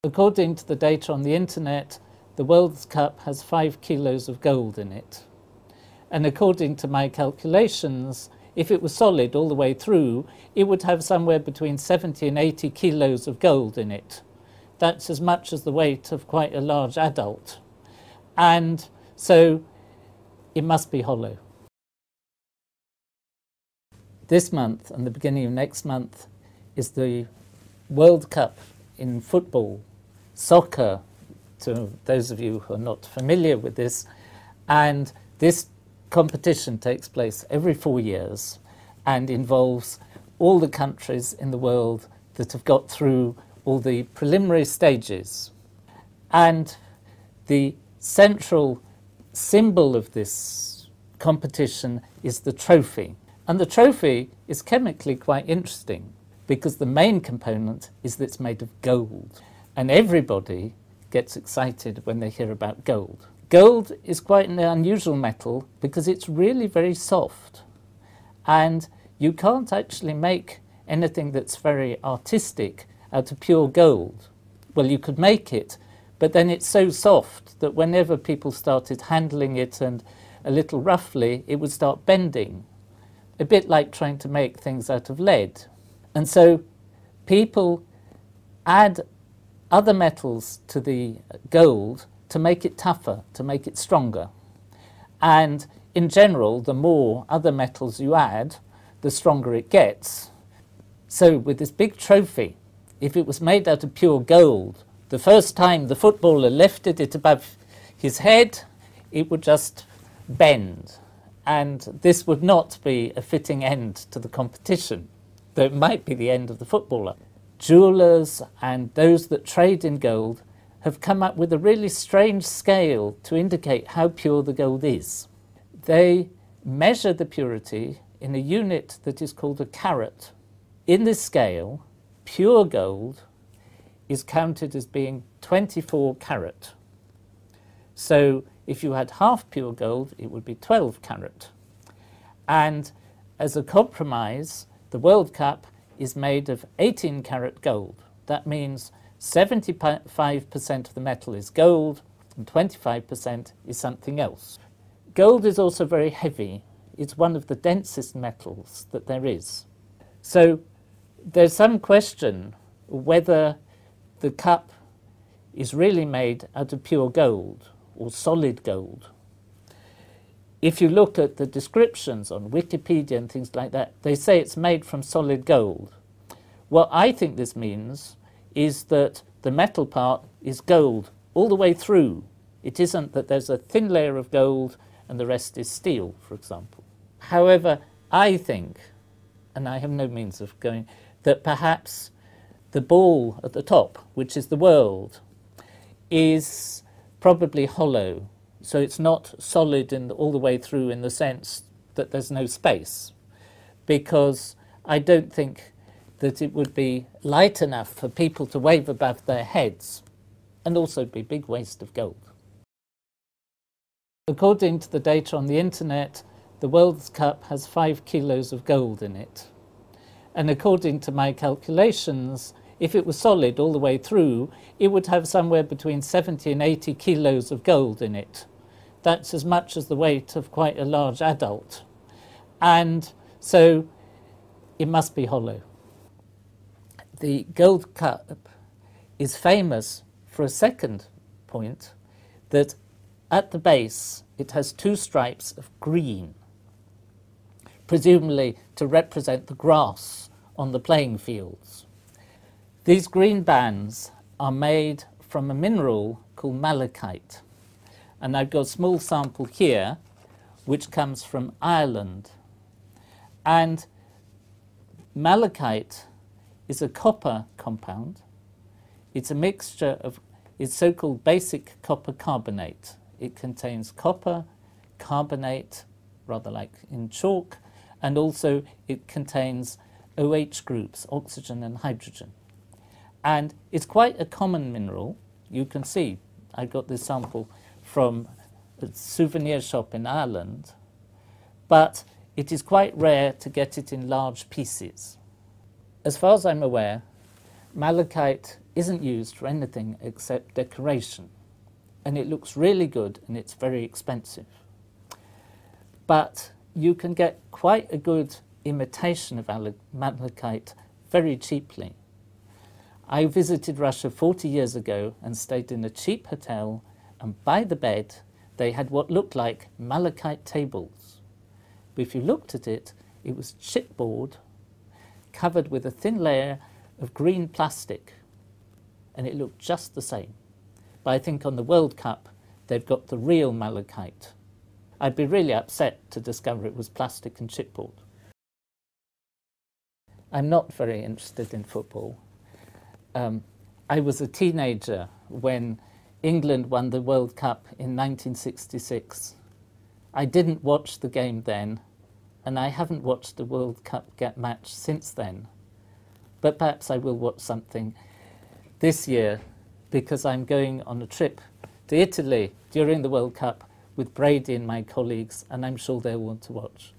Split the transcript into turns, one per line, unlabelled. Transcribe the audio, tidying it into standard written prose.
According to the data on the internet, the World Cup has 5 kilos of gold in it. And according to my calculations, if it was solid all the way through, it would have somewhere between 70 and 80 kilos of gold in it. That's as much as the weight of quite a large adult. And so it must be hollow. This month and the beginning of next month is the World Cup in football, soccer, to those of you who are not familiar with this. And this competition takes place every 4 years and involves all the countries in the world that have got through all the preliminary stages. And the central symbol of this competition is the trophy. And the trophy is chemically quite interesting because the main component is that it's made of gold. And everybody gets excited when they hear about gold. Gold is quite an unusual metal because it's really very soft. And you can't actually make anything that's very artistic out of pure gold. Well, you could make it, but then it's so soft that whenever people started handling it and a little roughly, it would start bending. A bit like trying to make things out of lead. And so people add other metals to the gold to make it tougher, to make it stronger. And in general, the more other metals you add, the stronger it gets. So with this big trophy, if it was made out of pure gold, the first time the footballer lifted it above his head, it would just bend. And this would not be a fitting end to the competition, though it might be the end of the footballer. Jewellers and those that trade in gold have come up with a really strange scale to indicate how pure the gold is. They measure the purity in a unit that is called a carat. In this scale, pure gold is counted as being 24 carat. So if you had half pure gold, it would be 12 carat. And as a compromise, the World Cup is made of 18 carat gold. That means 75% of the metal is gold and 25% is something else. Gold is also very heavy. It's one of the densest metals that there is. So there's some question whether the cup is really made out of pure gold or solid gold. If you look at the descriptions on Wikipedia and things like that, they say it's made from solid gold. What I think this means is that the metal part is gold all the way through. It isn't that there's a thin layer of gold and the rest is steel, for example. However, I think, and I have no means of going, that perhaps the ball at the top, which is the world, is probably hollow. So it's not solid all the way through in the sense that there's no space, because I don't think that it would be light enough for people to wave above their heads, and also be a big waste of gold. According to the data on the internet, the World Cup has 5 kilos of gold in it. And according to my calculations, if it was solid all the way through, it would have somewhere between 70 and 80 kilos of gold in it. That's as much as the weight of quite a large adult. And so it must be hollow. The gold cup is famous for a second point, that at the base it has 2 stripes of green, presumably to represent the grass on the playing fields. These green bands are made from a mineral called malachite. And I've got a small sample here, which comes from Ireland. And malachite is a copper compound. It's a mixture of, it's so-called basic copper carbonate. It contains copper, carbonate, rather like in chalk, and also it contains OH groups, oxygen and hydrogen. And it's quite a common mineral. You can see, I got this sample from a souvenir shop in Ireland, but it is quite rare to get it in large pieces. As far as I'm aware, malachite isn't used for anything except decoration. And it looks really good and it's very expensive. But you can get quite a good imitation of malachite very cheaply. I visited Russia 40 years ago and stayed in a cheap hotel, and by the bed they had what looked like malachite tables. But if you looked at it, it was chipboard covered with a thin layer of green plastic, and it looked just the same. But I think on the World Cup they've got the real malachite. I'd be really upset to discover it was plastic and chipboard. I'm not very interested in football. I was a teenager when England won the World Cup in 1966. I didn't watch the game then, and I haven't watched the World Cup match since then. But perhaps I will watch something this year, because I'm going on a trip to Italy during the World Cup with Brady and my colleagues, and I'm sure they'll want to watch.